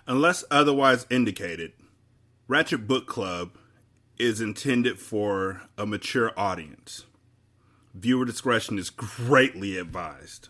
Unless otherwise indicated, Ratchet Book Club is intended for a mature audience. Viewer discretion is greatly advised.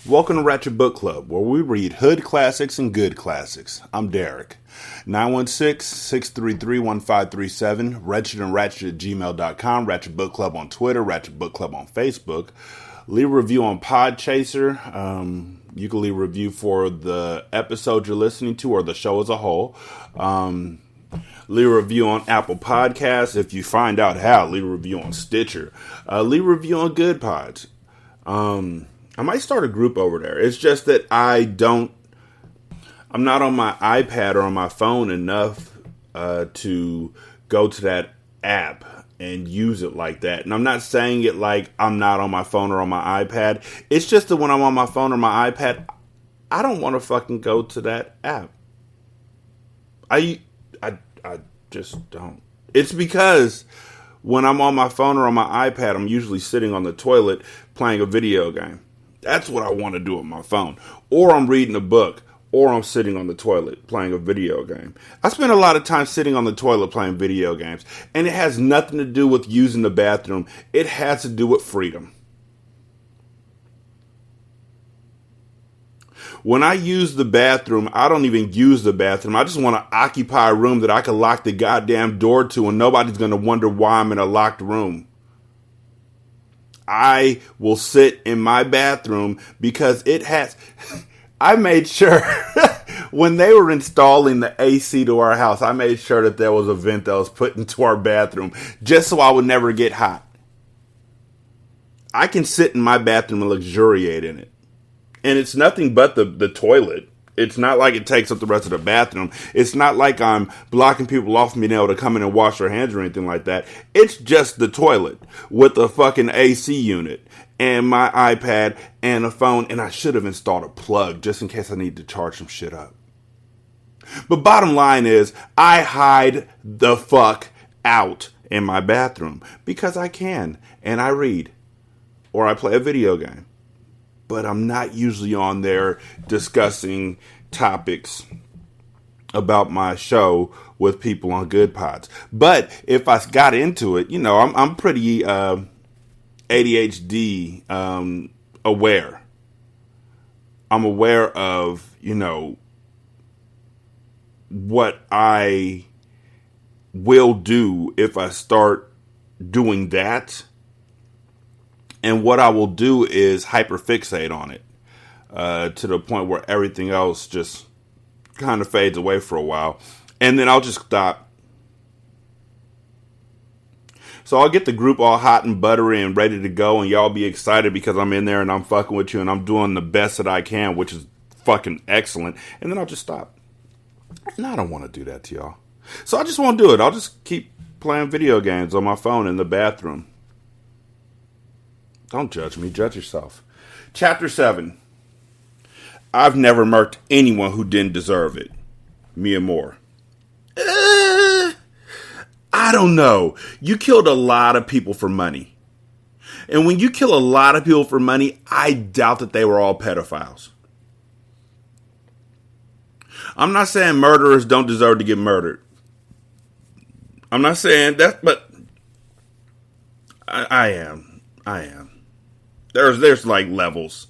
Welcome to Ratchet Book Club, where we read hood classics and good classics. I'm Derek. 916-633-1537, ratchetandratchet@gmail.com, Ratchet Book Club on Twitter, Ratchet Book Club on Facebook. Leave a review on Podchaser. You can leave a review for the episode you're listening to or the show as a whole. Leave a review on Apple Podcasts. If you find out how, leave a review on Stitcher. Leave a review on Good Pods. I might start a group over there. It's just that I'm not on my iPad or on my phone enough to go to that app and use it like that. And I'm not saying it like I'm not on my phone or on my iPad. It's just that when I'm on my phone or my iPad, I don't want to fucking go to that app. I just don't. It's because when I'm on my phone or on my iPad, I'm usually sitting on the toilet playing a video game. That's what I want to do with my phone. Or I'm reading a book. Or I'm sitting on the toilet playing a video game. I spend a lot of time sitting on the toilet playing video games. And it has nothing to do with using the bathroom. It has to do with freedom. When I use the bathroom, I don't even use the bathroom. I just want to occupy a room that I can lock the goddamn door to and nobody's going to wonder why I'm in a locked room. I will sit in my bathroom because it has... I made sure when they were installing the AC to our house, I made sure that there was a vent that was put into our bathroom just so I would never get hot. I can sit in my bathroom and luxuriate in it. And it's nothing but the toilet. It's not like it takes up the rest of the bathroom. It's not like I'm blocking people off from being able to come in and wash their hands or anything like that. It's just the toilet with a fucking AC unit and my iPad and a phone. And I should have installed a plug just in case I need to charge some shit up. But bottom line is, I hide the fuck out in my bathroom because I can. And I read. Or I play a video game. But I'm not usually on there discussing topics about my show with people on Good Pods. But if I got into it, you know, I'm pretty ADHD aware. I'm aware of, you know, what I will do if I start doing that. And what I will do is hyperfixate on it to the point where everything else just kind of fades away for a while. And then I'll just stop. So I'll get the group all hot and buttery and ready to go. And y'all be excited because I'm in there and I'm fucking with you and I'm doing the best that I can, which is fucking excellent. And then I'll just stop. And I don't want to do that to y'all. So I just won't do it. I'll just keep playing video games on my phone in the bathroom. Don't judge me. Judge yourself. Chapter 7. I've never murked anyone who didn't deserve it. Mia Moore. I don't know. You killed a lot of people for money. And when you kill a lot of people for money, I doubt that they were all pedophiles. I'm not saying murderers don't deserve to get murdered. I'm not saying that, but I am. There's like levels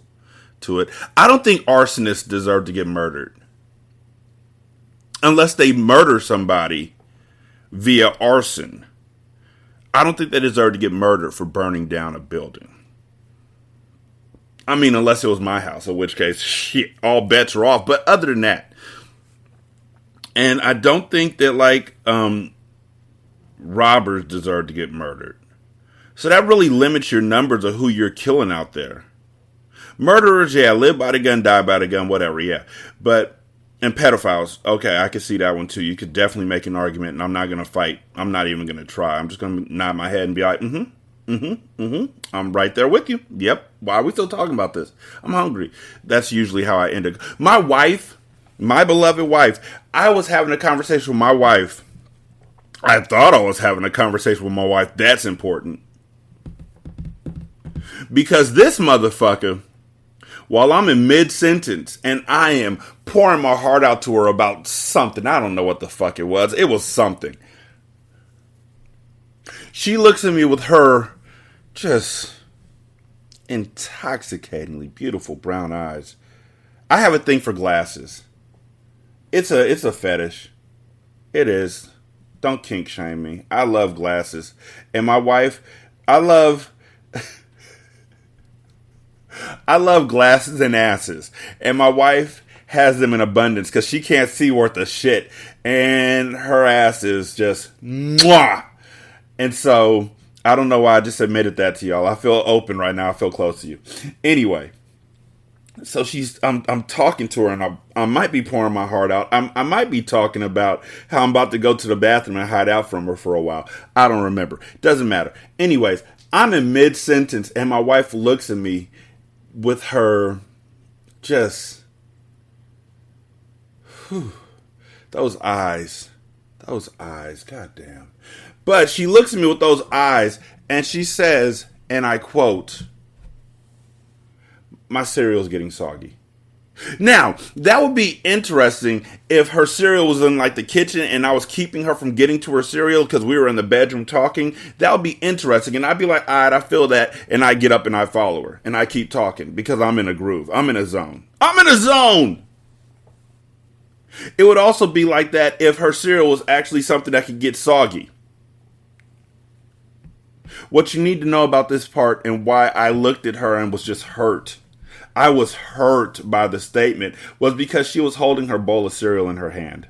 to it. I don't think arsonists deserve to get murdered. Unless they murder somebody via arson. I don't think they deserve to get murdered for burning down a building. I mean, unless it was my house, in which case, shit, all bets are off. But other than that, and I don't think that, like, robbers deserve to get murdered. So that really limits your numbers of who you're killing out there. Murderers, yeah, live by the gun, die by the gun, whatever, yeah. But, and pedophiles, okay, I can see that one too. You could definitely make an argument, and I'm not going to fight. I'm not even going to try. I'm just going to nod my head and be like, I'm right there with you. Yep. Why are we still talking about this? I'm hungry. That's usually how I end it. My wife, my beloved wife, I was having a conversation with my wife. I thought I was having a conversation with my wife. That's important. Because this motherfucker, while I'm in mid-sentence and I am pouring my heart out to her about something, I don't know what the fuck it was. It was something. She looks at me with her just intoxicatingly beautiful brown eyes. I have a thing for glasses. It's a fetish. It is. Don't kink shame me. I love glasses. And my wife, I love glasses and asses. And my wife has them in abundance because she can't see worth a shit. And her ass is just mwah. And so, I don't know why I just admitted that to y'all. I feel open right now. I feel close to you. Anyway, so I'm talking to her, and I might be pouring my heart out. I might be talking about how I'm about to go to the bathroom and hide out from her for a while. I don't remember. Doesn't matter. Anyways, I'm in mid-sentence, and my wife looks at me with her just, those eyes, goddamn. But she looks at me with those eyes, and she says, and I quote, "My cereal's getting soggy." Now, that would be interesting if her cereal was in, like, the kitchen and I was keeping her from getting to her cereal because we were in the bedroom talking. That would be interesting. And I'd be like, all right, I feel that. And I get up and I follow her. And I keep talking because I'm in a groove. I'm in a zone. It would also be like that if her cereal was actually something that could get soggy. What you need to know about this part and why I looked at her and was just hurt. I was hurt by the statement was because she was holding her bowl of cereal in her hand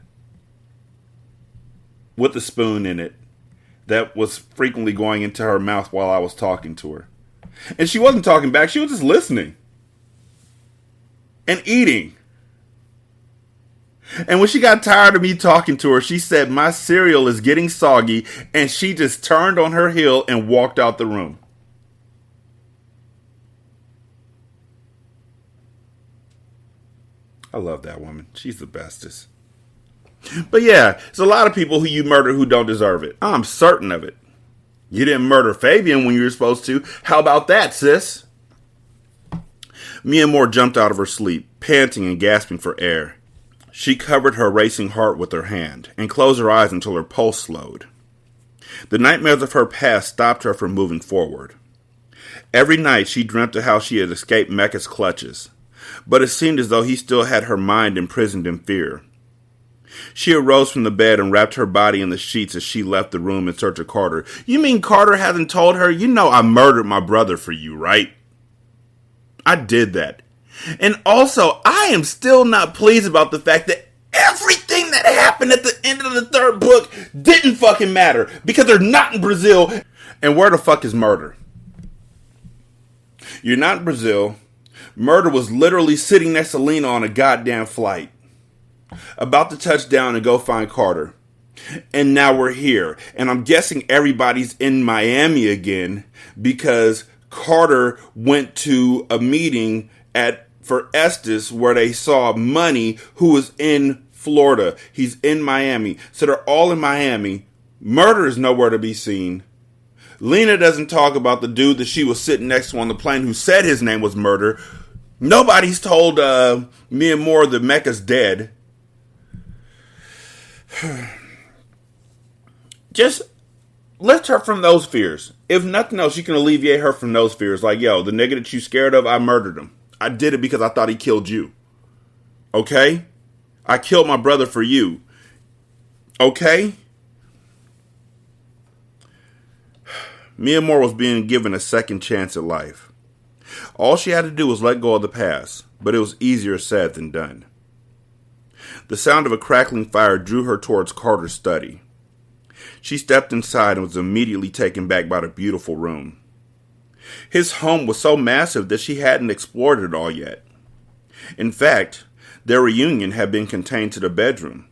with a spoon in it that was frequently going into her mouth while I was talking to her. And she wasn't talking back. She was just listening and eating. And when she got tired of me talking to her, she said, "My cereal is getting soggy," and she just turned on her heel and walked out the room. I love that woman. She's the bestest. But yeah, there's a lot of people who you murder who don't deserve it. I'm certain of it. You didn't murder Fabian when you were supposed to. How about that, sis? Mia Moore jumped out of her sleep, panting and gasping for air. She covered her racing heart with her hand and closed her eyes until her pulse slowed. The nightmares of her past stopped her from moving forward. Every night she dreamt of how she had escaped Mecca's clutches, but it seemed as though he still had her mind imprisoned in fear. She arose from the bed and wrapped her body in the sheets as she left the room in search of Carter. "You mean Carter hasn't told her? You know I murdered my brother for you, right? I did that. And also, I am still not pleased about the fact that everything that happened at the end of the third book didn't fucking matter because they're not in Brazil. And where the fuck is Murder? You're not in Brazil. Murder was literally sitting next to Lena on a goddamn flight, about to touch down and go find Carter. And now we're here. And I'm guessing everybody's in Miami again because Carter went to a meeting for Estes where they saw Money, who was in Florida. He's in Miami. So they're all in Miami. Murder is nowhere to be seen. Lena doesn't talk about the dude that she was sitting next to on the plane who said his name was Murder. Nobody's told Mia Moore that Mecca's dead. Just lift her from those fears. If nothing else, you can alleviate her from those fears. Like, yo, the nigga that you scared of, I murdered him. I did it because I thought he killed you. Okay? I killed my brother for you. Okay? Mia Moore was being given a second chance at life. All she had to do was let go of the past, but it was easier said than done. The sound of a crackling fire drew her towards Carter's study. She stepped inside and was immediately taken back by the beautiful room. His home was so massive that she hadn't explored it all yet. In fact, their reunion had been contained to the bedroom.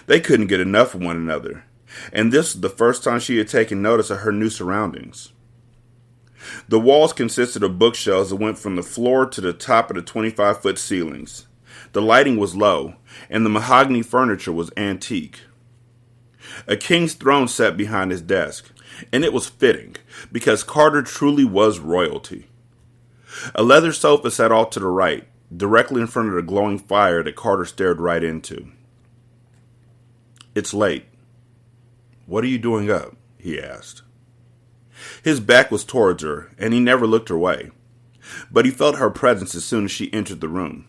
They couldn't get enough of one another, and this was the first time she had taken notice of her new surroundings. The walls consisted of bookshelves that went from the floor to the top of the 25-foot ceilings. The lighting was low, and the mahogany furniture was antique. A king's throne sat behind his desk, and it was fitting, because Carter truly was royalty. A leather sofa sat off to the right, directly in front of the glowing fire that Carter stared right into. "It's late. What are you doing up?" he asked. His back was towards her, and he never looked her way, but he felt her presence as soon as she entered the room.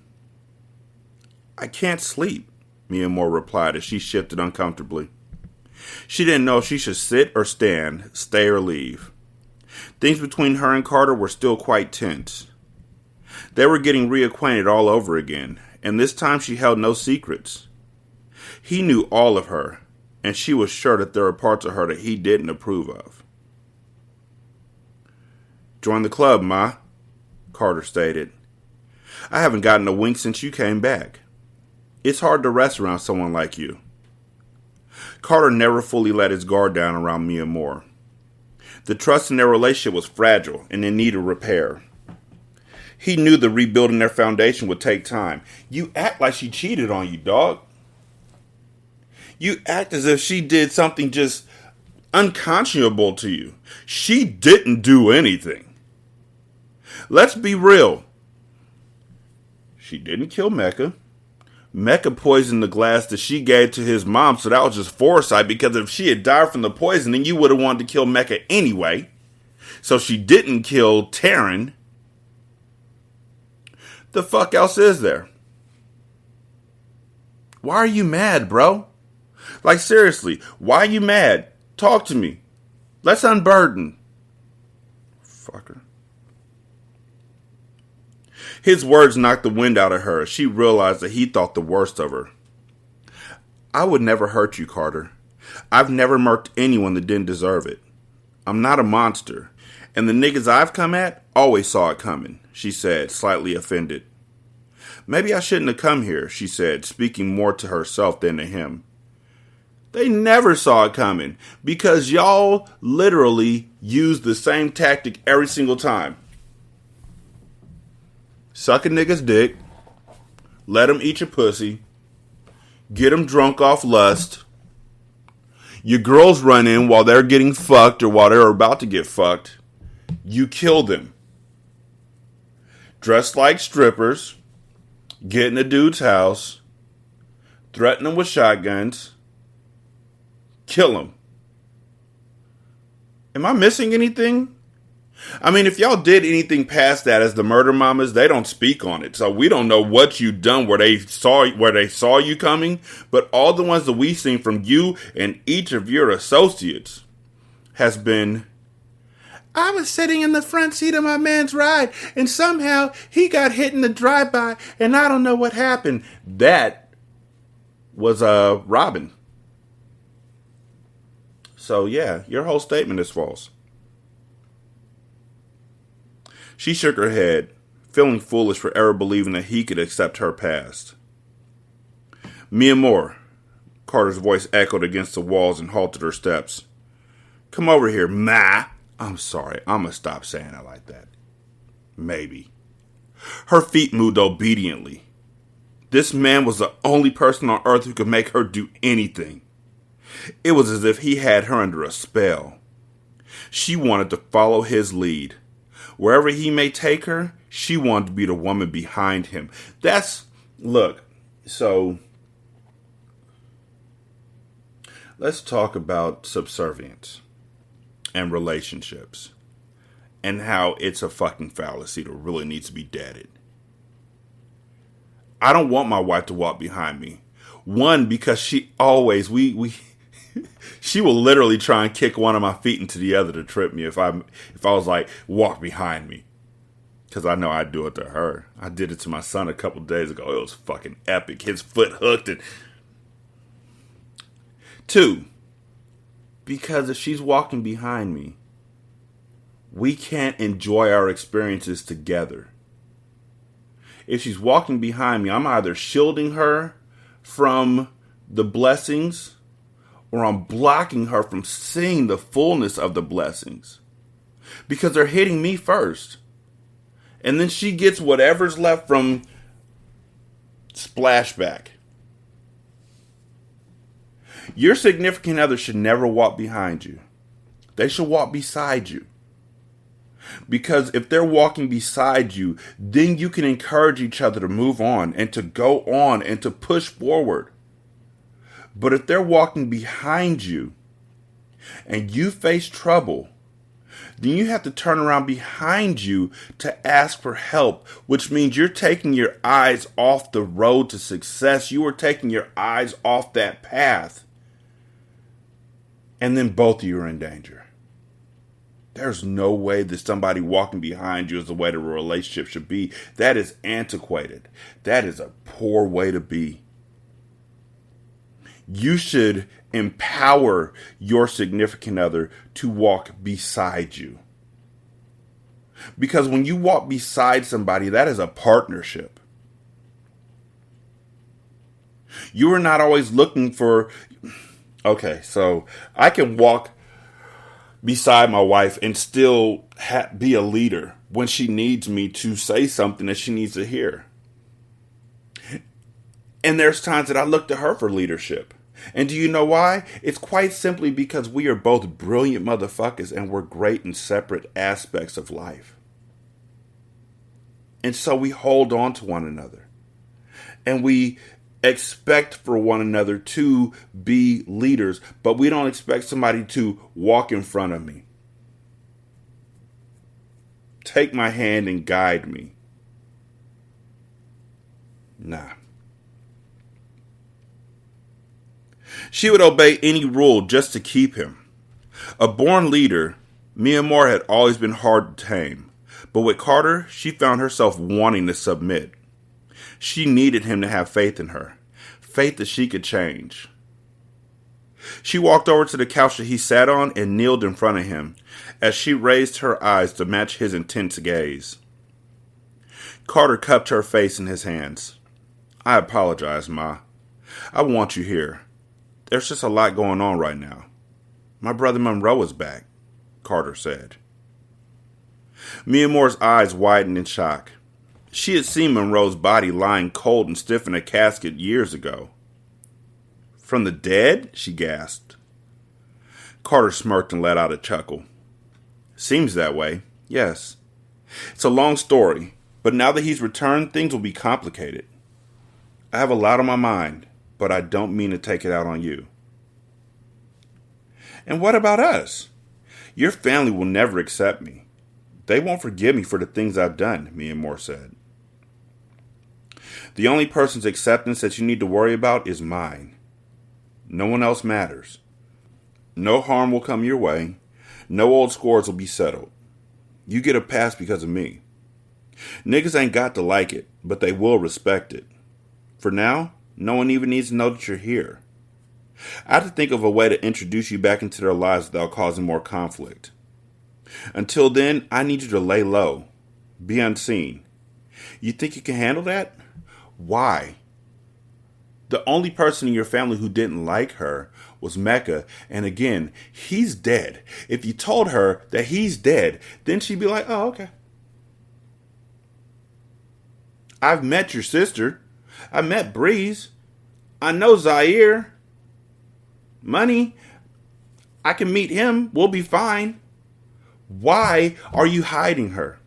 "I can't sleep," Mia Moore replied as she shifted uncomfortably. She didn't know if she should sit or stand, stay or leave. Things between her and Carter were still quite tense. They were getting reacquainted all over again, and this time she held no secrets. He knew all of her, and she was sure that there were parts of her that he didn't approve of. "Join the club, Ma," Carter stated. "I haven't gotten a wink since you came back. It's hard to rest around someone like you." Carter never fully let his guard down around Mia Moore. The trust in their relationship was fragile and in need of repair. He knew the rebuilding their foundation would take time. "You act like she cheated on you, dog. You act as if she did something just unconscionable to you. She didn't do anything. Let's be real. She didn't kill Mecca. Mecca poisoned the glass that she gave to his mom, so that was just foresight, because if she had died from the poisoning, you would have wanted to kill Mecca anyway. So she didn't kill Taryn. The fuck else is there? Why are you mad, bro? Like, seriously, why are you mad? Talk to me. Let's unburden." Fucker. His words knocked the wind out of her as she realized that he thought the worst of her. "I would never hurt you, Carter. I've never murked anyone that didn't deserve it. I'm not a monster, and the niggas I've come at always saw it coming," she said, slightly offended. "Maybe I shouldn't have come here," she said, speaking more to herself than to him. "They never saw it coming, because y'all literally used the same tactic every single time. Suck a nigga's dick, let him eat your pussy, get him drunk off lust. Your girls run in while they're getting fucked or while they're about to get fucked. You kill them. Dress like strippers, get in a dude's house, threaten them with shotguns, kill them. Am I missing anything? I mean, if y'all did anything past that as the murder mamas, they don't speak on it. So we don't know what you done where they saw you coming. But all the ones that we've seen from you and each of your associates has been, I was sitting in the front seat of my man's ride and somehow he got hit in the drive-by and I don't know what happened. That was Robin. So yeah, your whole statement is false. She shook her head, feeling foolish for ever believing that he could accept her past. "Mia Moore," Carter's voice echoed against the walls and halted her steps. "Come over here, Ma." I'm sorry, I'm going to stop saying it like that. Maybe. Her feet moved obediently. This man was the only person on earth who could make her do anything. It was as if he had her under a spell. She wanted to follow his lead. Wherever he may take her, she wanted to be the woman behind him. Look, so let's talk about subservience and relationships and how it's a fucking fallacy that really needs to be deaded. I don't want my wife to walk behind me. One, because she always, she will literally try and kick one of my feet into the other to trip me if I was like, walk behind me. Because I know I'd do it to her. I did it to my son a couple days ago. It was fucking epic. His foot hooked. And 2, because if she's walking behind me, we can't enjoy our experiences together. If she's walking behind me, I'm either shielding her from the blessings or I'm blocking her from seeing the fullness of the blessings. Because they're hitting me first. And then she gets whatever's left from splashback. Your significant other should never walk behind you. They should walk beside you. Because if they're walking beside you, then you can encourage each other to move on and to go on and to push forward. But if they're walking behind you and you face trouble, then you have to turn around behind you to ask for help, which means you're taking your eyes off the road to success. You are taking your eyes off that path. And then both of you are in danger. There's no way that somebody walking behind you is the way the relationship should be. That is antiquated. That is a poor way to be. You should empower your significant other to walk beside you. Because when you walk beside somebody, that is a partnership. You are not always looking for... Okay, so I can walk beside my wife and still be a leader when she needs me to say something that she needs to hear. And there's times that I look to her for leadership. And do you know why? It's quite simply because we are both brilliant motherfuckers and we're great in separate aspects of life. And so we hold on to one another. And we expect for one another to be leaders, but we don't expect somebody to walk in front of me, take my hand and guide me. Nah. She would obey any rule just to keep him. A born leader, Mia Moore had always been hard to tame, but with Carter, she found herself wanting to submit. She needed him to have faith in her, faith that she could change. She walked over to the couch that he sat on and kneeled in front of him as she raised her eyes to match his intense gaze. Carter cupped her face in his hands. I apologize, Ma. I want you here. There's just a lot going on right now. My brother Monroe is back, Carter said. Mia Moore's eyes widened in shock. She had seen Monroe's body lying cold and stiff in a casket years ago. From the dead? She gasped. Carter smirked and let out a chuckle. Seems that way, yes. It's a long story, but now that he's returned, things will be complicated. I have a lot on my mind, but I don't mean to take it out on you. And what about us? Your family will never accept me. They won't forgive me for the things I've done, Mia Moore said. The only person's acceptance that you need to worry about is mine. No one else matters. No harm will come your way. No old scores will be settled. You get a pass because of me. Niggas ain't got to like it, but they will respect it. For now, no one even needs to know that you're here. I have to think of a way to introduce you back into their lives without causing more conflict. Until then, I need you to lay low. Be unseen. You think you can handle that? Why? The only person in your family who didn't like her was Mecca, and again, he's dead. If you told her that he's dead, then she'd be like, oh, okay. I've met your sister. I met Breeze. I know Zaire. Money. I can meet him. We'll be fine. Why are you hiding her?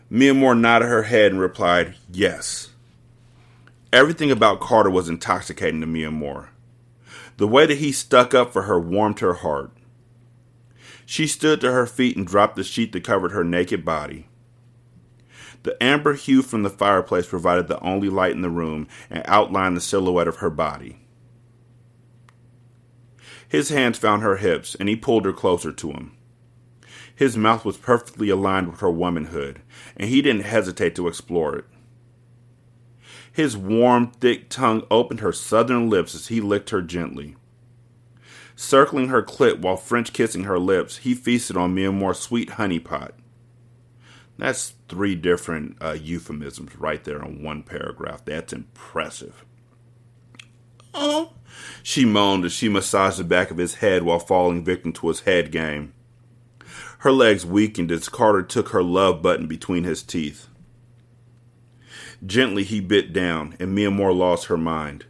Mia Moore nodded her head and replied, yes. Everything about Carter was intoxicating to Mia Moore. The way that he stuck up for her warmed her heart. She stood to her feet and dropped the sheet that covered her naked body. The amber hue from the fireplace provided the only light in the room and outlined the silhouette of her body. His hands found her hips, and he pulled her closer to him. His mouth was perfectly aligned with her womanhood, and he didn't hesitate to explore it. His warm, thick tongue opened her southern lips as he licked her gently. Circling her clit while French kissing her lips, he feasted on Mia Moore's sweet honey pot. That's 3 different euphemisms right there in one paragraph. That's impressive. Oh, she moaned as she massaged the back of his head while falling victim to his head game. Her legs weakened as Carter took her love button between his teeth. Gently he bit down, and Mia Moore lost her mind.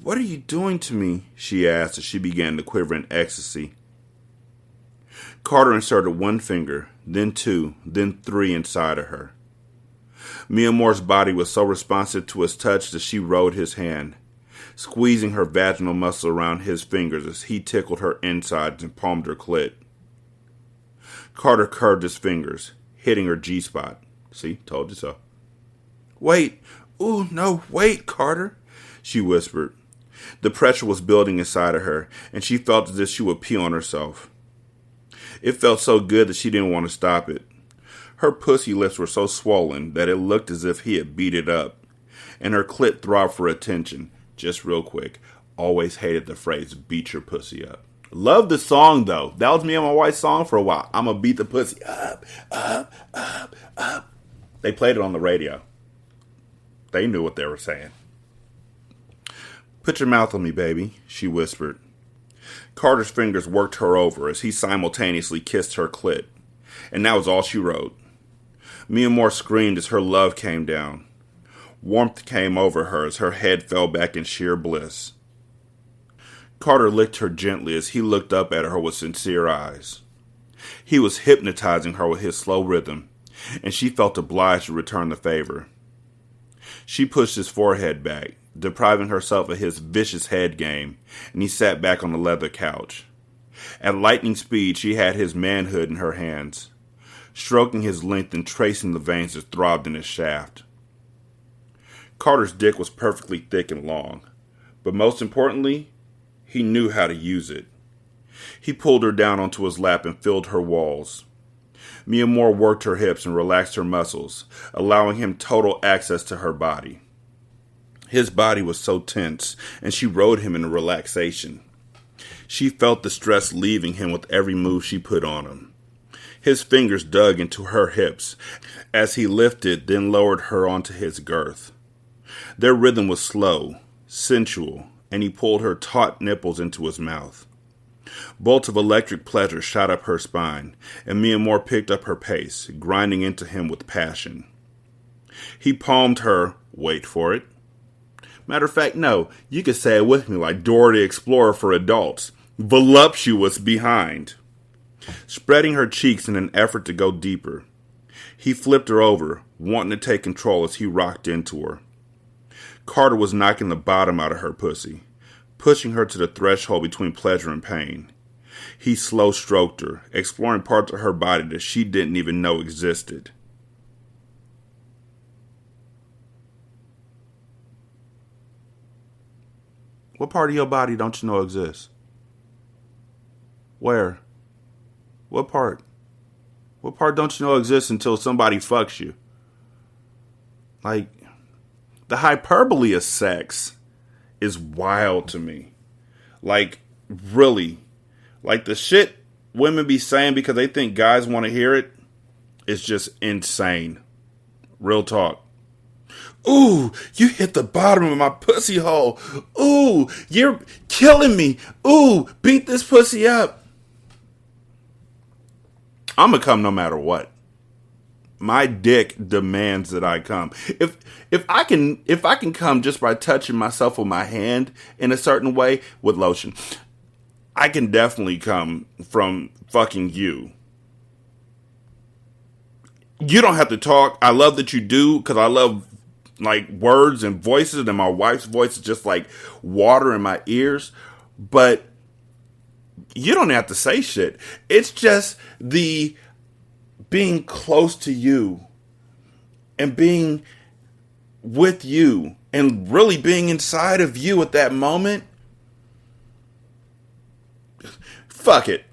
"What are you doing to me?" she asked as she began to quiver in ecstasy. Carter inserted 1 finger, then 2, then 3 inside of her. Mia Moore's body was so responsive to his touch that she rode his hand, squeezing her vaginal muscle around his fingers as he tickled her insides and palmed her clit. Carter curved his fingers, hitting her G-spot. "See, told you so." "Wait, ooh, no, wait, Carter," she whispered. The pressure was building inside of her, and she felt as if she would pee on herself. It felt so good that she didn't want to stop it. Her pussy lips were so swollen that it looked as if he had beat it up, and her clit throbbed for attention. Just real quick, always hated the phrase, beat your pussy up. Love the song, though. That was me and my wife's song for a while. I'ma beat the pussy up, up, up, up. They played it on the radio. They knew what they were saying. "Put your mouth on me, baby," she whispered. Carter's fingers worked her over as he simultaneously kissed her clit, and that was all she wrote. Mia Moore screamed as her love came down. Warmth came over her as her head fell back in sheer bliss. Carter licked her gently as he looked up at her with sincere eyes. He was hypnotizing her with his slow rhythm, and she felt obliged to return the favor. She pushed his forehead back, depriving herself of his vicious head game, and he sat back on the leather couch. At lightning speed, she had his manhood in her hands, stroking his length and tracing the veins that throbbed in his shaft. Carter's dick was perfectly thick and long, but most importantly, he knew how to use it. He pulled her down onto his lap and filled her walls. Mia Moore worked her hips and relaxed her muscles, allowing him total access to her body. His body was so tense, and she rode him in relaxation. She felt the stress leaving him with every move she put on him. His fingers dug into her hips as he lifted, then lowered her onto his girth. Their rhythm was slow, sensual, and he pulled her taut nipples into his mouth. Bolts of electric pleasure shot up her spine, and Mia Moore picked up her pace, grinding into him with passion. He palmed her, wait for it. Matter of fact, no, you could say it with me like Dora the Explorer for adults. Voluptuous behind. Spreading her cheeks in an effort to go deeper. He flipped her over, wanting to take control as he rocked into her. Carter was knocking the bottom out of her pussy, pushing her to the threshold between pleasure and pain. He slow stroked her, exploring parts of her body that she didn't even know existed. What part of your body don't you know exists? Where? What part? What part don't you know exists until somebody fucks you? Like, the hyperbole of sex is wild to me. Like, really. Like, the shit women be saying because they think guys want to hear it is just insane. Real talk. Ooh, you hit the bottom of my pussy hole. Ooh, you're killing me. Ooh, beat this pussy up. I'm gonna come no matter what. My dick demands that I come. If I can come just by touching myself with my hand in a certain way with lotion, I can definitely come from fucking you. You don't have to talk. I love that you do, because I love like words and voices, and my wife's voice is just like water in my ears. But you don't have to say shit. It's just the being close to you and being with you and really being inside of you at that moment. Fuck it.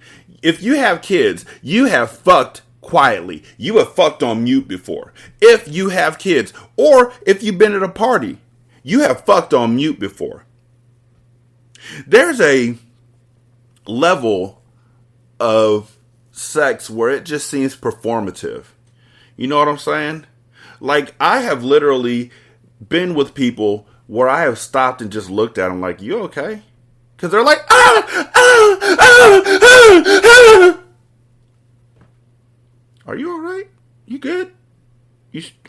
If you have kids, you have fucked quietly. You have fucked on mute before. If you have kids, or if you've been at a party, you have fucked on mute before. There's a level of sex where it just seems performative. You know what I'm saying? Like, I have literally been with people where I have stopped and just looked at them like, you okay? Because they're like, Are you all right? You good?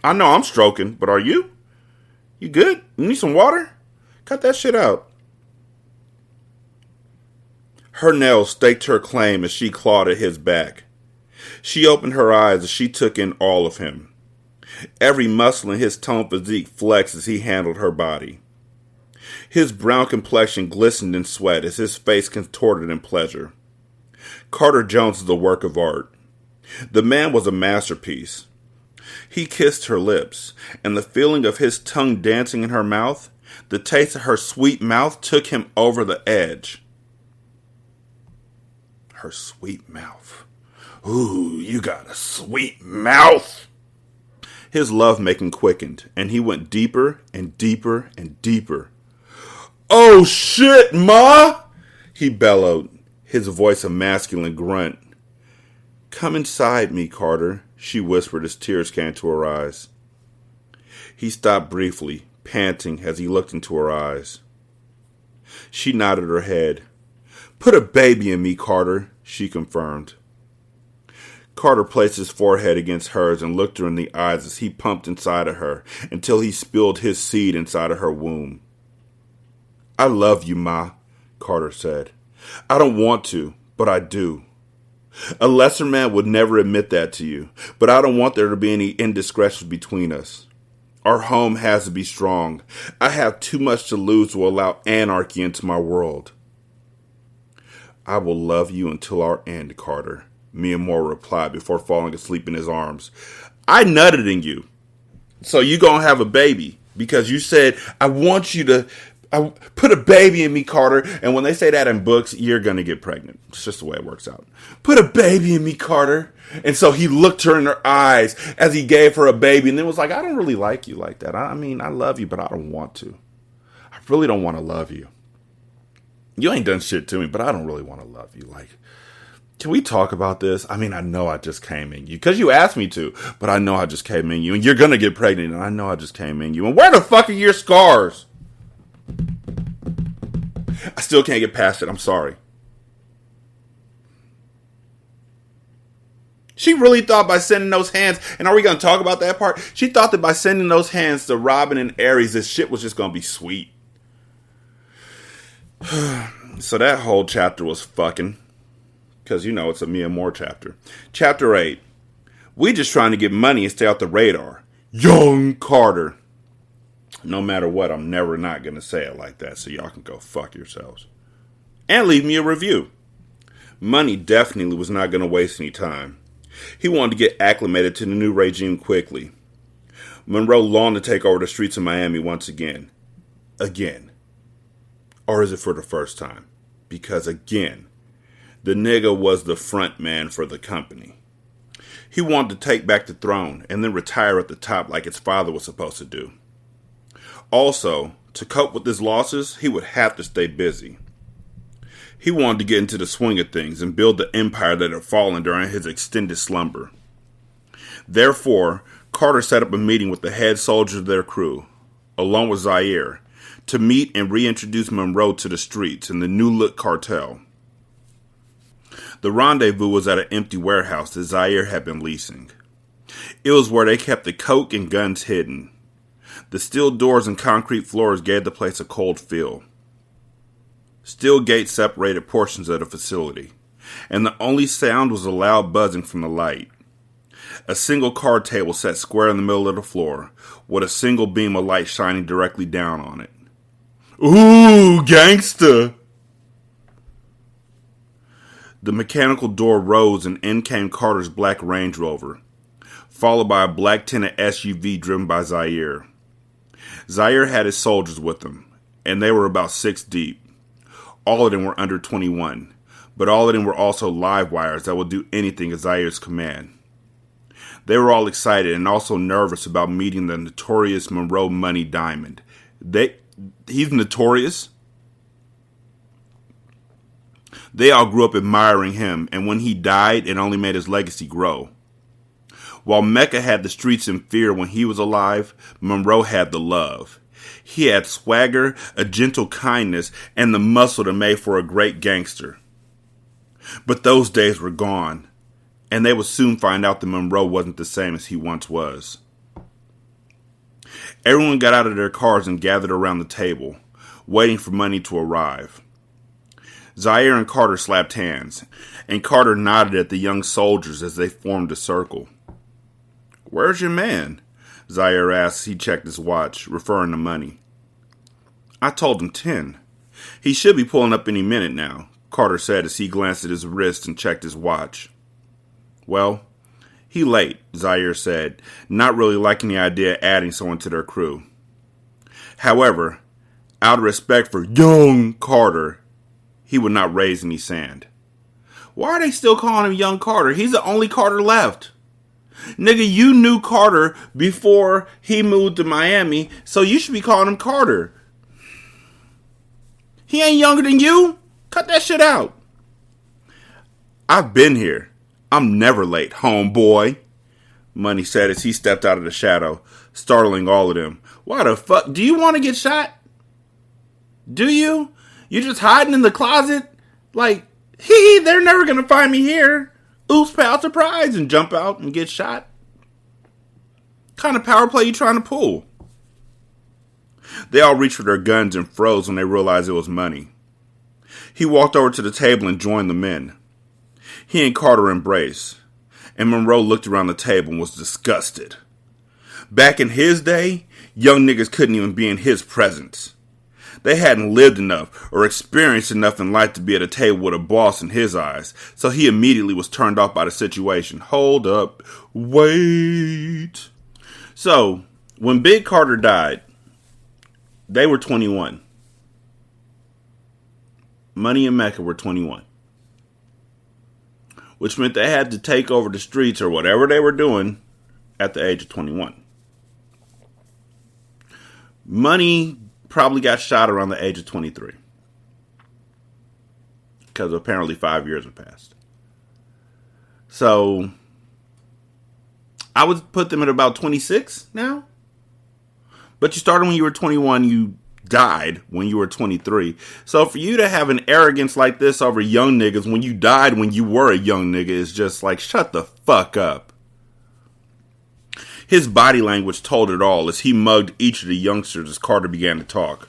I know I'm stroking, but are you? You good? You need some water? Cut that shit out. Her nails staked her claim as she clawed at his back. She opened her eyes as she took in all of him. Every muscle in his toned physique flexed as he handled her body. His brown complexion glistened in sweat as his face contorted in pleasure. Carter Jones is a work of art. The man was a masterpiece. He kissed her lips, and the feeling of his tongue dancing in her mouth, the taste of her sweet mouth took him over the edge. Her sweet mouth. Ooh, you got a sweet mouth. His lovemaking quickened, and he went deeper and deeper and deeper. Oh shit, Ma! He bellowed, his voice a masculine grunt. Come inside me, Carter, she whispered as tears came to her eyes. He stopped briefly, panting as he looked into her eyes. She nodded her head. Put a baby in me, Carter, she confirmed. Carter placed his forehead against hers and looked her in the eyes as he pumped inside of her until he spilled his seed inside of her womb. I love you, Ma, Carter said. I don't want to, but I do. A lesser man would never admit that to you, but I don't want there to be any indiscretions between us. Our home has to be strong. I have too much to lose to allow anarchy into my world. I will love you until our end, Carter, Mia Moore replied before falling asleep in his arms. I nutted in you, so you gonna have a baby because you said, I want you to put a baby in me, Carter. And when they say that in books, you're gonna get pregnant. It's just the way it works out. Put a baby in me, Carter. And so he looked her in her eyes as he gave her a baby and then was like, I don't really like you like that. I mean, I love you, but I don't want to. I really don't want to love you. You ain't done shit to me, but I don't really want to love you. Like, can we talk about this? I mean, I know I just came in you because you asked me to, but I know I just came in you and you're going to get pregnant and I know I just came in you. And where the fuck are your scars? I still can't get past it. I'm sorry. She really thought by sending those hands, and are we going to talk about that part? She thought that by sending those hands to Robin and Ares, this shit was just going to be sweet. So that whole chapter was fucking. Because, you know, it's a Mia Moore chapter. Chapter 8. We just trying to get money and stay off the radar. Young Carter. No matter what, I'm never not going to say it like that, so y'all can go fuck yourselves. And leave me a review. Money definitely was not going to waste any time. He wanted to get acclimated to the new regime quickly. Monroe longed to take over the streets of Miami once again. Again. Or is it for the first time? Because again, the nigga was the front man for the company. He wanted to take back the throne and then retire at the top like his father was supposed to do. Also, to cope with his losses, he would have to stay busy. He wanted to get into the swing of things and build the empire that had fallen during his extended slumber. Therefore, Carter set up a meeting with the head soldiers of their crew, along with Zaire, to meet and reintroduce Monroe to the streets and the new-look cartel. The rendezvous was at an empty warehouse that Zaire had been leasing. It was where they kept the coke and guns hidden. The steel doors and concrete floors gave the place a cold feel. Steel gates separated portions of the facility, and the only sound was a loud buzzing from the light. A single card table sat square in the middle of the floor, with a single beam of light shining directly down on it. Ooh, gangsta! The mechanical door rose and in came Carter's black Range Rover, followed by a black tinted SUV driven by Zaire. Zaire had his soldiers with him, and they were about 6 deep. All of them were under 21, but all of them were also live wires that would do anything at Zaire's command. They were all excited and also nervous about meeting the notorious Monroe Money Diamond. He's notorious? They all grew up admiring him, and when he died, it only made his legacy grow. While Mecca had the streets in fear when he was alive, Monroe had the love. He had swagger, a gentle kindness, and the muscle that made for a great gangster. But those days were gone, and they would soon find out that Monroe wasn't the same as he once was. Everyone got out of their cars and gathered around the table, waiting for money to arrive. Zaire and Carter slapped hands, and Carter nodded at the young soldiers as they formed a circle. "Where's your man?" Zaire asked as he checked his watch, referring to money. "I told him 10. He should be pulling up any minute now," Carter said as he glanced at his wrist and checked his watch. "Well, he late," Zaire said, not really liking the idea of adding someone to their crew. However, out of respect for young Carter, he would not raise any sand. "Why are they still calling him Young Carter? He's the only Carter left. Nigga, you knew Carter before he moved to Miami, so you should be calling him Carter. He ain't younger than you. Cut that shit out." "I've been here. I'm never late, homeboy," Money said as he stepped out of the shadow, startling all of them. "Why the fuck? Do you want to get shot? Do you? You just hiding in the closet? Like, they're never going to find me here. Oops, pal, surprise," and jump out and get shot? Kind of power play you trying to pull? They all reached for their guns and froze when they realized it was Money. He walked over to the table and joined the men. He and Carter embraced, and Monroe looked around the table and was disgusted. Back in his day, young niggas couldn't even be in his presence. They hadn't lived enough or experienced enough in life to be at a table with a boss in his eyes, so he immediately was turned off by the situation. Hold up. Wait. So, when Big Carter died, they were 21. Money and Mecca were 21. Which meant they had to take over the streets or whatever they were doing at the age of 21. Money probably got shot around the age of 23. Because apparently 5 years have passed. So, I would put them at about 26 now. But you started when you were 21, you died when you were 23. So for you to have an arrogance like this over young niggas when you died when you were a young nigga is just like, shut the fuck up. His body language told it all as he mugged each of the youngsters as Carter began to talk.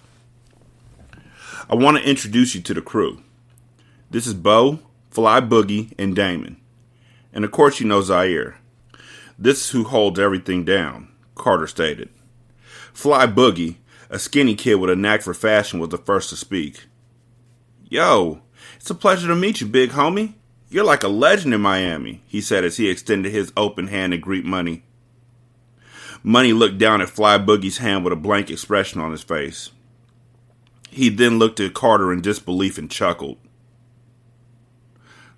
"I want to introduce you to the crew. This is Bo, Fly Boogie, and Damon. And of course you know Zaire. This is who holds everything down," Carter stated. Fly Boogie, a skinny kid with a knack for fashion, was the first to speak. "Yo, it's a pleasure to meet you, big homie. You're like a legend in Miami," he said as he extended his open hand to greet Money. Money looked down at Fly Boogie's hand with a blank expression on his face. He then looked at Carter in disbelief and chuckled.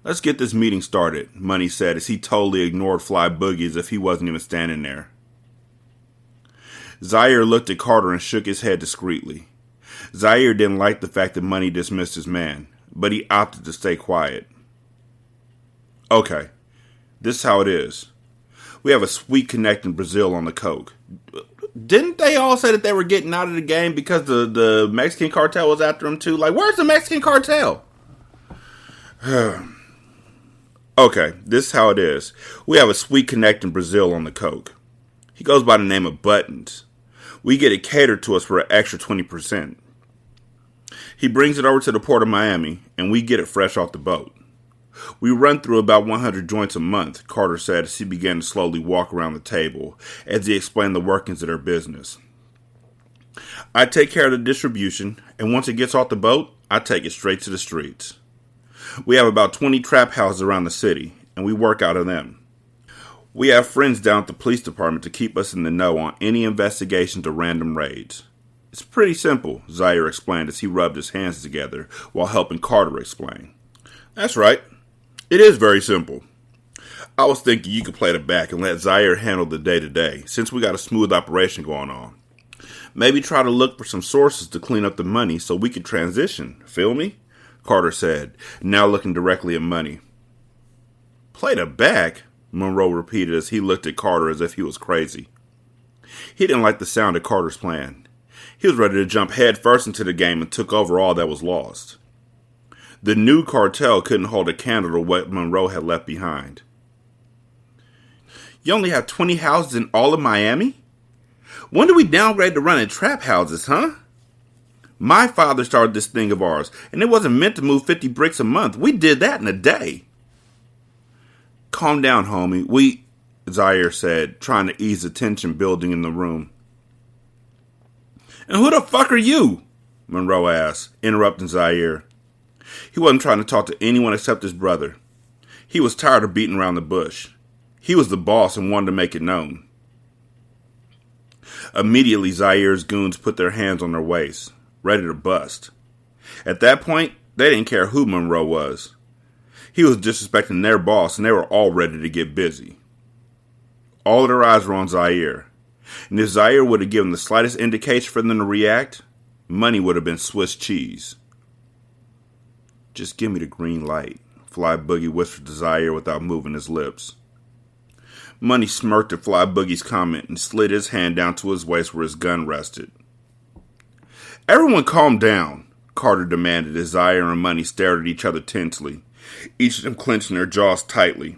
"Let's get this meeting started," Money said as he totally ignored Fly Boogie as if he wasn't even standing there. Zaire looked at Carter and shook his head discreetly. Zaire didn't like the fact that Money dismissed his man, but he opted to stay quiet. "Okay, this is how it is. We have a sweet connect in Brazil on the coke." Didn't they all say that they were getting out of the game because the Mexican cartel was after them too? Like, where's the Mexican cartel? "Okay, this is how it is. We have a sweet connect in Brazil on the coke. He goes by the name of Buttons. We get it catered to us for an extra 20%. He brings it over to the port of Miami, and we get it fresh off the boat. We run through about 100 joints a month," Carter said as he began to slowly walk around the table as he explained the workings of their business. "I take care of the distribution, and once it gets off the boat, I take it straight to the streets. We have about 20 trap houses around the city, and we work out of them. We have friends down at the police department to keep us in the know on any investigations or random raids. It's pretty simple," Zaire explained as he rubbed his hands together while helping Carter explain. That's right. It is very simple. I was thinking you could play the back and let Zaire handle the day-to-day, since we got a smooth operation going on. Maybe try to look for some sources to clean up the money so we could transition. Feel me? Carter said, now looking directly at Money. Play the back? Monroe repeated as he looked at Carter as if he was crazy. He didn't like the sound of Carter's plan. He was ready to jump headfirst into the game and took over all that was lost. The new cartel couldn't hold a candle to what Monroe had left behind. You only have 20 houses in all of Miami? When did we downgrade to running trap houses, huh? My father started this thing of ours, and it wasn't meant to move 50 bricks a month. We did that in a day. Calm down, homie. Zaire said, trying to ease the tension building in the room. And who the fuck are you? Monroe asked, interrupting Zaire. He wasn't trying to talk to anyone except his brother. He was tired of beating around the bush. He was the boss and wanted to make it known. Immediately, Zaire's goons put their hands on their waists, ready to bust. At that point, they didn't care who Monroe was. He was disrespecting their boss, and they were all ready to get busy. All of their eyes were on Zaire, and if Zaire would have given the slightest indication for them to react, Money would have been Swiss cheese. Just give me the green light, Fly Boogie whispered to Zaire without moving his lips. Money smirked at Fly Boogie's comment and slid his hand down to his waist where his gun rested. Everyone calm down, Carter demanded as Zaire and Money stared at each other tensely, each of them clenching their jaws tightly.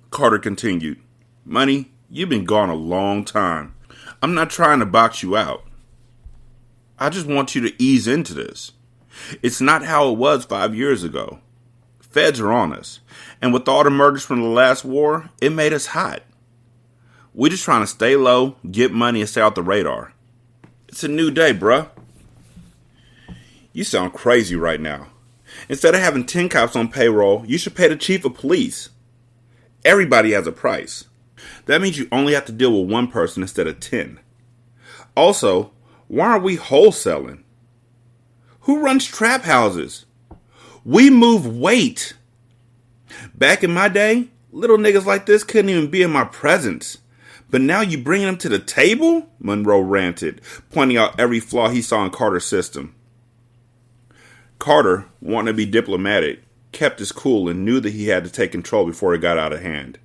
Carter continued, Money, you've been gone a long time. I'm not trying to box you out. I just want you to ease into this. It's not how it was 5 years ago. Feds are on us, and with all the murders from the last war, it made us hot. We're just trying to stay low, get money, and stay off the radar. It's a new day, bruh. You sound crazy right now. Instead of having 10 cops on payroll, you should pay the chief of police. Everybody has a price. That means you only have to deal with one person instead of 10. Also, why aren't we wholesaling? Who runs trap houses? We move weight. Back in my day, little niggas like this couldn't even be in my presence. But now you bringing them to the table? Monroe ranted, pointing out every flaw he saw in Carter's system. Carter, wanting to be diplomatic, kept his cool and knew that he had to take control before it got out of hand.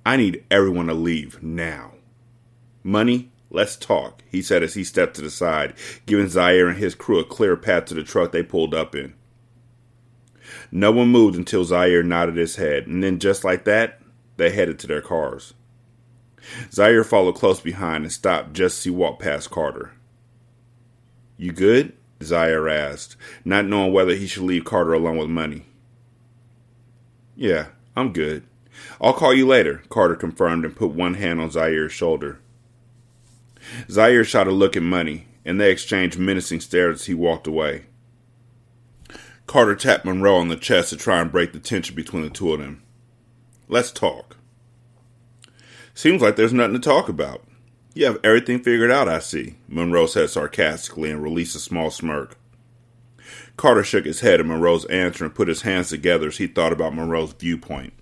I need everyone to leave now. Money, let's talk, he said as he stepped to the side, giving Zaire and his crew a clear path to the truck they pulled up in. No one moved until Zaire nodded his head, and then just like that, they headed to their cars. Zaire followed close behind and stopped just as he walked past Carter. You good? Zaire asked, not knowing whether he should leave Carter alone with Money. Yeah, I'm good. I'll call you later, Carter confirmed and put one hand on Zaire's shoulder. Zaire shot a look at Money, and they exchanged menacing stares as he walked away. Carter tapped Monroe on the chest to try and break the tension between the two of them. Let's talk. Seems like there's nothing to talk about. You have everything figured out, I see, Monroe said sarcastically and released a small smirk. Carter shook his head at Monroe's answer and put his hands together as he thought about Monroe's viewpoint.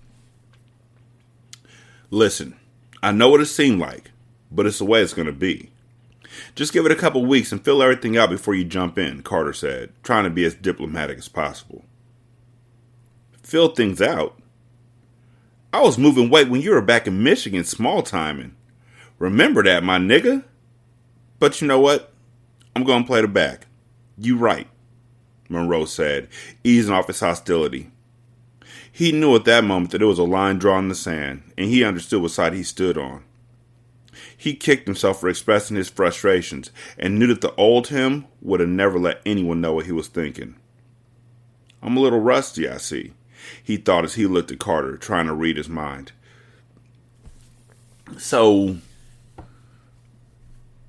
Listen, I know what it seemed like, but it's the way it's going to be. Just give it a couple weeks and fill everything out before you jump in, Carter said, trying to be as diplomatic as possible. Fill things out? I was moving weight when you were back in Michigan small timing. Remember that, my nigga? But you know what? I'm going to play the back. You right, Monroe said, easing off his hostility. He knew at that moment that there was a line drawn in the sand, and he understood what side he stood on. He kicked himself for expressing his frustrations, and knew that the old him would have never let anyone know what he was thinking. I'm a little rusty, I see, he thought as he looked at Carter, trying to read his mind. So,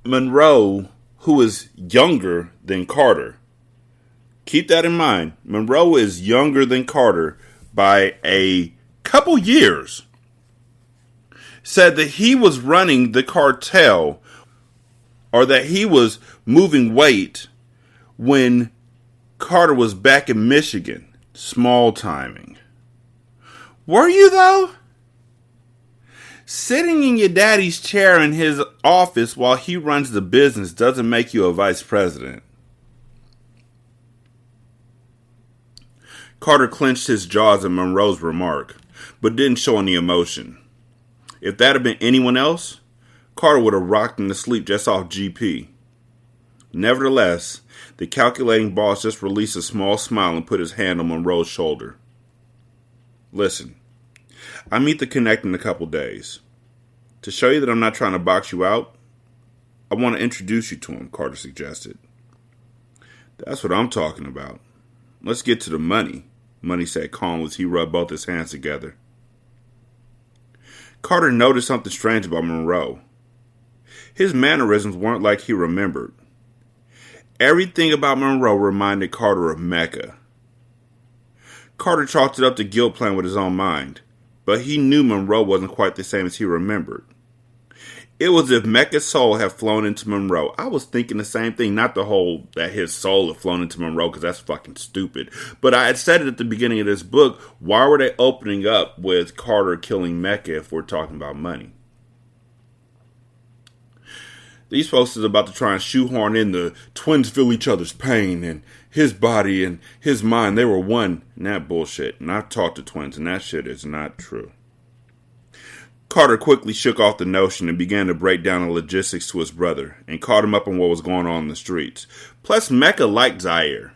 Monroe, who is younger than Carter, keep that in mind. Monroe is younger than Carter by a couple years, said that he was running the cartel, or that he was moving weight when Carter was back in Michigan. Small timing. Were you, though? Sitting in your daddy's chair in his office while he runs the business doesn't make you a vice president. Carter clenched his jaws at Monroe's remark, but didn't show any emotion. If that had been anyone else, Carter would have rocked him to sleep just off GP. Nevertheless, the calculating boss just released a small smile and put his hand on Monroe's shoulder. Listen, I meet the Connect in a couple days. To show you that I'm not trying to box you out, I want to introduce you to him, Carter suggested. That's what I'm talking about. Let's get to the money, Money said calmly as he rubbed both his hands together. Carter noticed something strange about Monroe. His mannerisms weren't like he remembered. Everything about Monroe reminded Carter of Mecca. Carter chalked it up to guilt playing with his own mind, but he knew Monroe wasn't quite the same as he remembered. It was as if Mecca's soul had flown into Monroe. I was thinking the same thing, not the whole that his soul had flown into Monroe, because that's fucking stupid. But I had said it at the beginning of this book, why were they opening up with Carter killing Mecca if we're talking about money? These folks is about to try and shoehorn in the twins feel each other's pain, and his body and his mind, they were one, and that bullshit. And I've talked to twins, and that shit is not true. Carter quickly shook off the notion and began to break down the logistics to his brother and caught him up on what was going on in the streets. Plus, Mecca liked Zaire.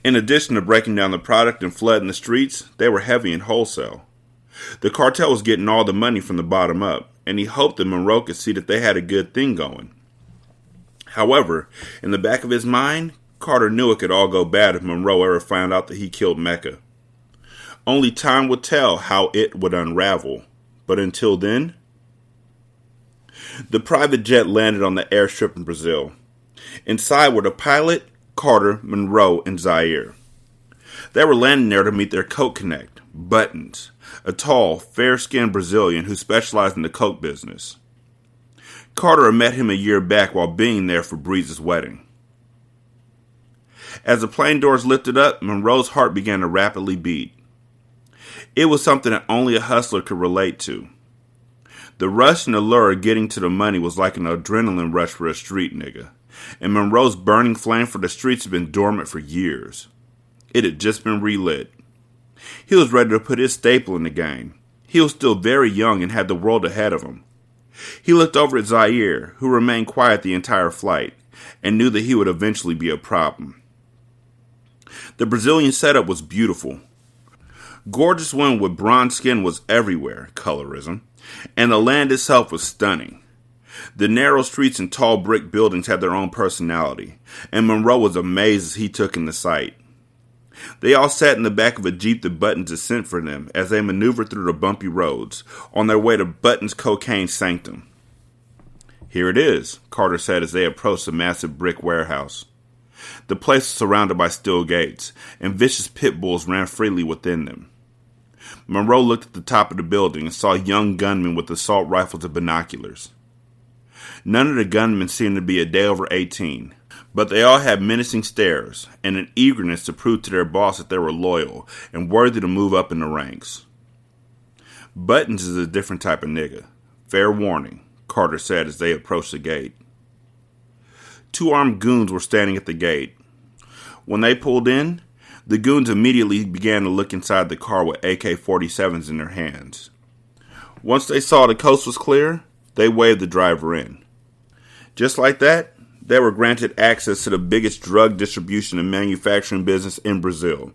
In addition to breaking down the product and flooding the streets, they were heavy in wholesale. The cartel was getting all the money from the bottom up, and he hoped that Monroe could see that they had a good thing going. However, in the back of his mind, Carter knew it could all go bad if Monroe ever found out that he killed Mecca. Only time would tell how it would unravel. But until then, the private jet landed on the airstrip in Brazil. Inside were the pilot, Carter, Monroe, and Zaire. They were landing there to meet their Coke Connect, Buttons, a tall, fair-skinned Brazilian who specialized in the Coke business. Carter had met him a year back while being there for Breeze's wedding. As the plane doors lifted up, Monroe's heart began to rapidly beat. It was something that only a hustler could relate to. The rush and allure of getting to the money was like an adrenaline rush for a street nigga, and Monroe's burning flame for the streets had been dormant for years. It had just been relit. He was ready to put his staple in the game. He was still very young and had the world ahead of him. He looked over at Zaire, who remained quiet the entire flight, and knew that he would eventually be a problem. The Brazilian setup was beautiful. Gorgeous women with bronze skin was everywhere, colorism, and the land itself was stunning. The narrow streets and tall brick buildings had their own personality, and Monroe was amazed as he took in the sight. They all sat in the back of a jeep that Buttons had sent for them as they maneuvered through the bumpy roads, on their way to Buttons' cocaine sanctum. Here it is, Carter said as they approached the massive brick warehouse. The place was surrounded by steel gates, and vicious pit bulls ran freely within them. Monroe looked at the top of the building and saw young gunmen with assault rifles and binoculars. None of the gunmen seemed to be a day over 18, but they all had menacing stares and an eagerness to prove to their boss that they were loyal and worthy to move up in the ranks. Buttons is a different type of nigga. Fair warning, Carter said as they approached the gate. 2 armed goons were standing at the gate. When they pulled in, the goons immediately began to look inside the car with AK-47s in their hands. Once they saw the coast was clear, they waved the driver in. Just like that, they were granted access to the biggest drug distribution and manufacturing business in Brazil.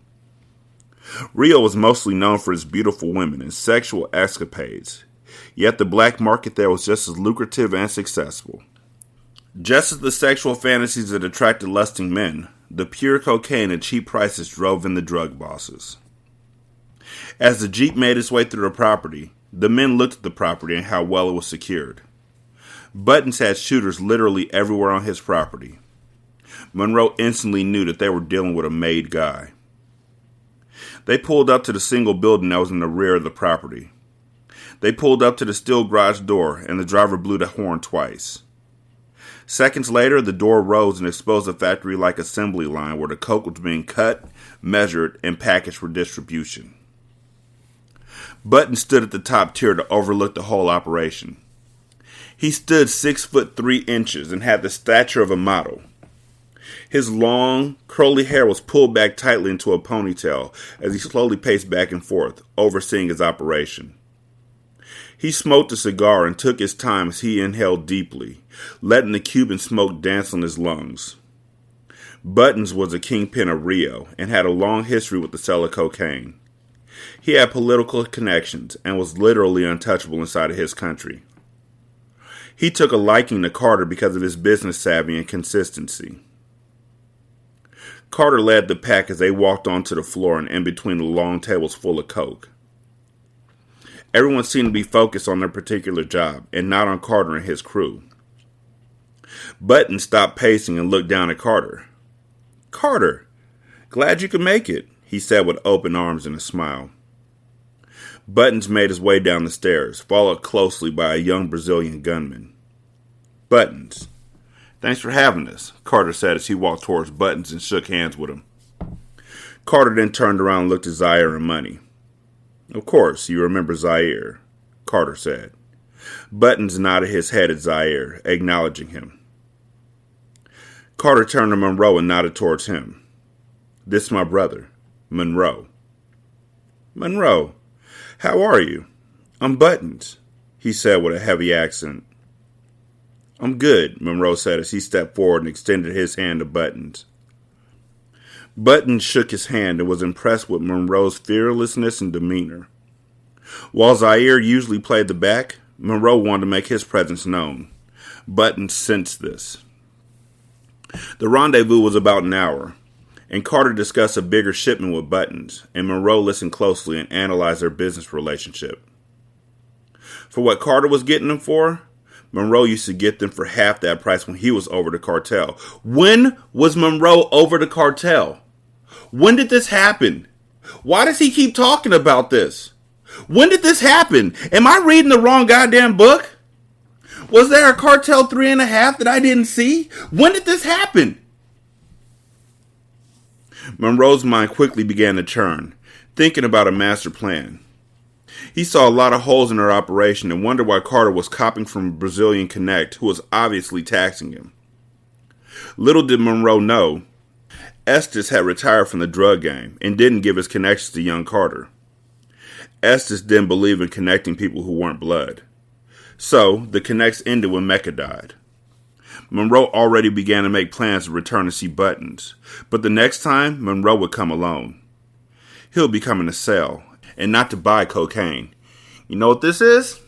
Rio was mostly known for its beautiful women and sexual escapades, yet the black market there was just as lucrative and successful. Just as the sexual fantasies that attracted lusting men, the pure cocaine and cheap prices drove in the drug bosses. As the jeep made its way through the property, the men looked at the property and how well it was secured. Buttons had shooters literally everywhere on his property. Monroe instantly knew that they were dealing with a made guy. They pulled up to the single building that was in the rear of the property. They pulled up to the steel garage door, and the driver blew the horn twice. Seconds later, the door rose and exposed a factory-like assembly line where the coke was being cut, measured, and packaged for distribution. Button stood at the top tier to overlook the whole operation. He stood 6'3" and had the stature of a model. His long, curly hair was pulled back tightly into a ponytail as he slowly paced back and forth, overseeing his operation. He smoked a cigar and took his time as he inhaled deeply, letting the Cuban smoke dance on his lungs. Buttons was a kingpin of Rio and had a long history with the sale of cocaine. He had political connections and was literally untouchable inside of his country. He took a liking to Carter because of his business savvy and consistency. Carter led the pack as they walked onto the floor and in between the long tables full of coke. Everyone seemed to be focused on their particular job and not on Carter and his crew. Button stopped pacing and looked down at Carter. "Carter, glad you could make it," he said with open arms and a smile. Buttons made his way down the stairs, followed closely by a young Brazilian gunman. "Buttons, thanks for having us," Carter said as he walked towards Buttons and shook hands with him. Carter then turned around and looked at Zaire and Money. "Of course, you remember Zaire," Carter said. Buttons nodded his head at Zaire, acknowledging him. Carter turned to Monroe and nodded towards him. "This is my brother, Monroe." "Monroe, how are you?" "I'm Buttons," he said with a heavy accent. "I'm good," Monroe said as he stepped forward and extended his hand to Buttons. Buttons shook his hand and was impressed with Monroe's fearlessness and demeanor. While Zaire usually played the back, Monroe wanted to make his presence known. Buttons sensed this. The rendezvous was about an hour, and Carter discussed a bigger shipment with Buttons, and Monroe listened closely and analyzed their business relationship. For what Carter was getting them for, Monroe used to get them for half that price when he was over the Cartel. When was Monroe over the Cartel? When did this happen? Why does he keep talking about this? When did this happen? Am I reading the wrong goddamn book? Was there a Cartel 3.5 that I didn't see? When did this happen? Monroe's mind quickly began to churn, thinking about a master plan. He saw a lot of holes in their operation and wondered why Carter was copying from a Brazilian connect who was obviously taxing him. Little did Monroe know, Estes had retired from the drug game and didn't give his connections to young Carter. Estes didn't believe in connecting people who weren't blood. So, the connects ended when Mecca died. Monroe already began to make plans to return to see Buttons, but the next time, Monroe would come alone. He'll be coming to sell, and not to buy cocaine. You know what this is?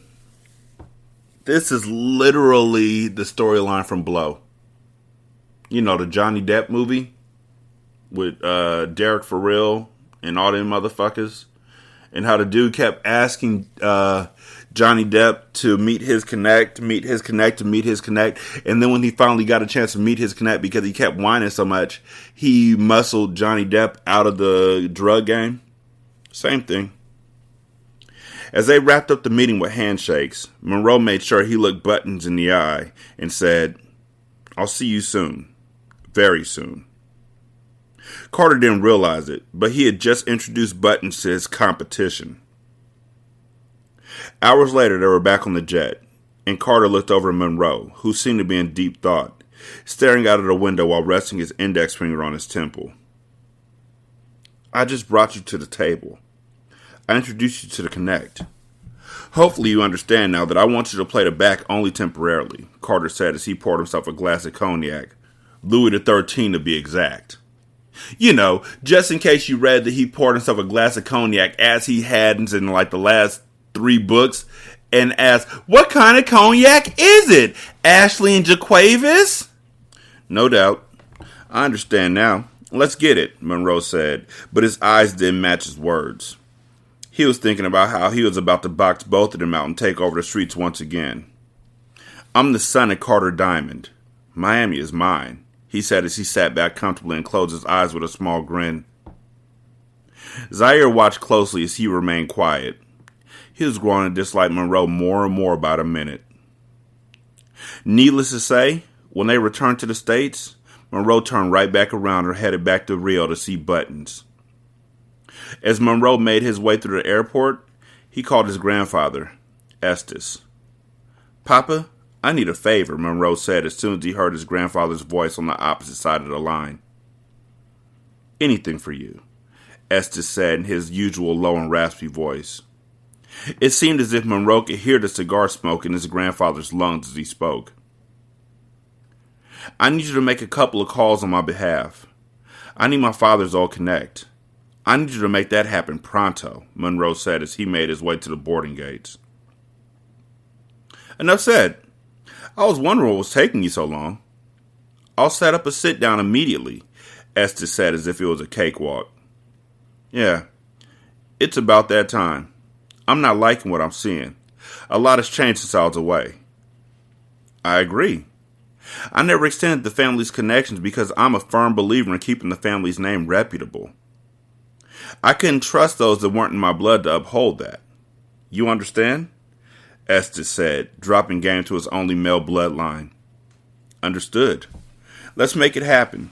This is literally the storyline from Blow. You know, the Johnny Depp movie with Derek For Real and all them motherfuckers. And how the dude kept asking Johnny Depp to meet his connect. And then when he finally got a chance to meet his connect because he kept whining so much, he muscled Johnny Depp out of the drug game. Same thing. As they wrapped up the meeting with handshakes, Monroe made sure he looked Buttons in the eye and said, "I'll see you soon. Very soon." Carter didn't realize it, but he had just introduced Buttons to his competition. Hours later, they were back on the jet, and Carter looked over at Monroe, who seemed to be in deep thought, staring out of the window while resting his index finger on his temple. "I just brought you to the table. I introduced you to the connect. Hopefully you understand now that I want you to play the back only temporarily," Carter said as he poured himself a glass of cognac, Louis XIII to be exact. You know, just in case you read that he poured himself a glass of cognac as he had in like the last 3 books and asked, "What kind of cognac is it? Ashley and JaQuavis?" "No doubt. I understand now. Let's get it," Monroe said, but his eyes didn't match his words. He was thinking about how he was about to box both of them out and take over the streets once again. "I'm the son of Carter Diamond. Miami is mine," he said as he sat back comfortably and closed his eyes with a small grin. Zaire watched closely as he remained quiet. He was growing to dislike Monroe more and more by the minute. Needless to say, When they returned to the States, Monroe turned right back around and headed back to Rio to see Buttons. As Monroe made his way through the airport, he called his grandfather, Estes. "Papa, I need a favor," Monroe said as soon as he heard his grandfather's voice on the opposite side of the line. "Anything for you," Estes said in his usual low and raspy voice. It seemed as if Monroe could hear the cigar smoke in his grandfather's lungs as he spoke. "I need you to make a couple of calls on my behalf. I need my father's old connect. I need you to make that happen pronto," Monroe said as he made his way to the boarding gates. "Enough said. I was wondering what was taking you so long." "I'll set up a sit-down immediately," Estes said as if it was a cakewalk. "Yeah, it's about that time. I'm not liking what I'm seeing. A lot has changed since I was away." "I agree. I never extended the family's connections because I'm a firm believer in keeping the family's name reputable. I couldn't trust those that weren't in my blood to uphold that. You understand?" Estes said, dropping game to his only male bloodline. "Understood. Let's make it happen.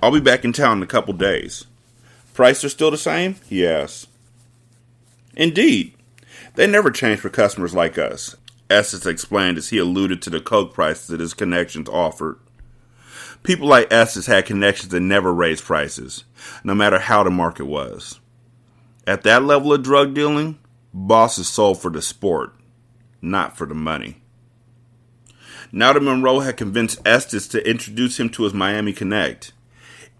I'll be back in town in a couple days." "Prices are still the same?" he asked. "Indeed. They never change for customers like us," Estes explained as he alluded to the coke prices that his connections offered. People like Estes had connections that never raised prices, no matter how the market was. At that level of drug dealing, bosses sold for the sport, not for the money. Now that Monroe had convinced Estes to introduce him to his Miami Connect,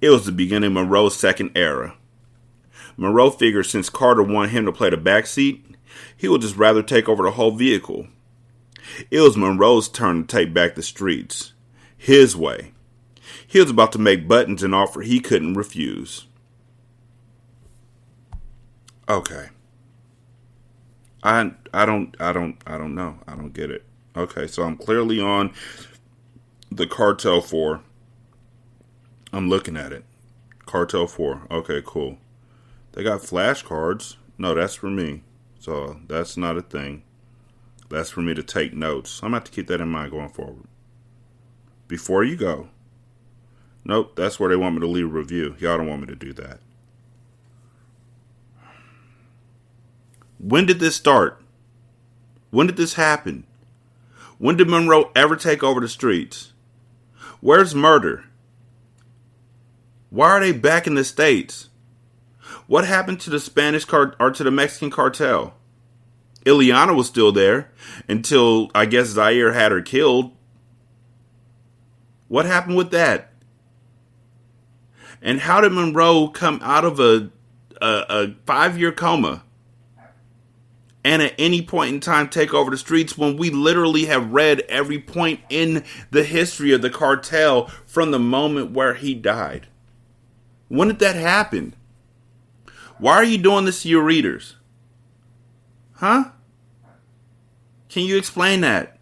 it was the beginning of Monroe's second era. Monroe figured since Carter wanted him to play the backseat, he would just rather take over the whole vehicle. It was Monroe's turn to take back the streets. His way. He was about to make Buttons an offer he couldn't refuse. Okay. I don't know. I don't get it. Okay, so I'm clearly on the Cartel 4. I'm looking at it. Cartel 4. Okay, cool. They got flashcards. No, that's for me. So that's not a thing. That's for me to take notes. I'm going to have to keep that in mind going forward. Before you go. Nope, that's where they want me to leave a review. Y'all don't want me to do that. When did this start? When did this happen? When did Monroe ever take over the streets? Where's murder? Why are they back in the States? What happened to the Spanish or to the Mexican cartel? Ileana was still there until, I guess, Zaire had her killed. What happened with that? And how did Monroe come out of a 5-year coma and at any point in time take over the streets when we literally have read every point in the history of the cartel from the moment where he died? When did that happen? Why are you doing this to your readers? Huh? Can you explain that?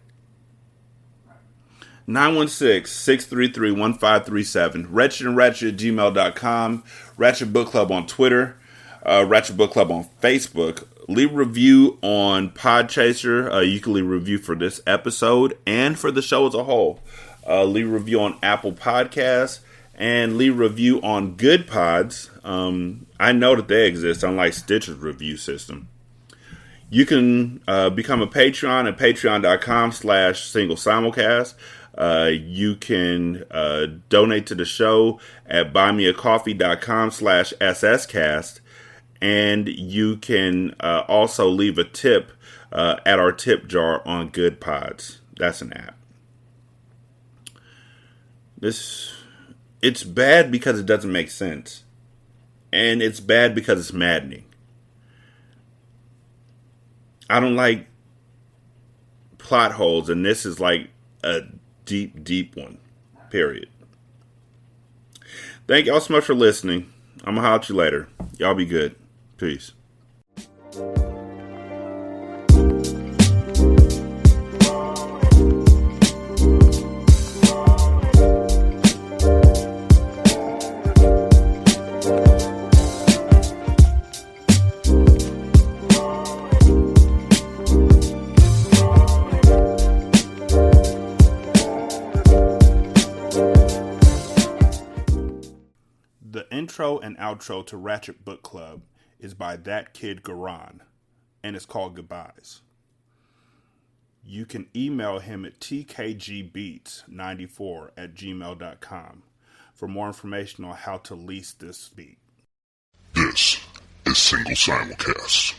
916-633-1537. RatchetandRatchet@gmail.com. Ratchet Book Club on Twitter. Ratchet Book Club on Facebook. Leave a review on Podchaser. You can leave a review for this episode and for the show as a whole. Leave a review on Apple Podcasts. And leave a review on Good Pods. I know that they exist, unlike Stitcher's review system. You can become a Patreon at patreon.com/single simulcast. You can donate to the show at buymeacoffee.com/sscast. And you can also leave a tip at our tip jar on Good Pods. That's an app. It's bad because it doesn't make sense. And it's bad because it's maddening. I don't like plot holes, and this is like a deep, deep one. Period. Thank y'all so much for listening. I'm going to holler at you later. Y'all be good. Peace. intro and outro to Ratchet Book Club is by That Kid Garan, and it's called Goodbyes. You can email him at tkgbeats94@gmail.com for more information on how to lease this beat. This is Single Simulcast.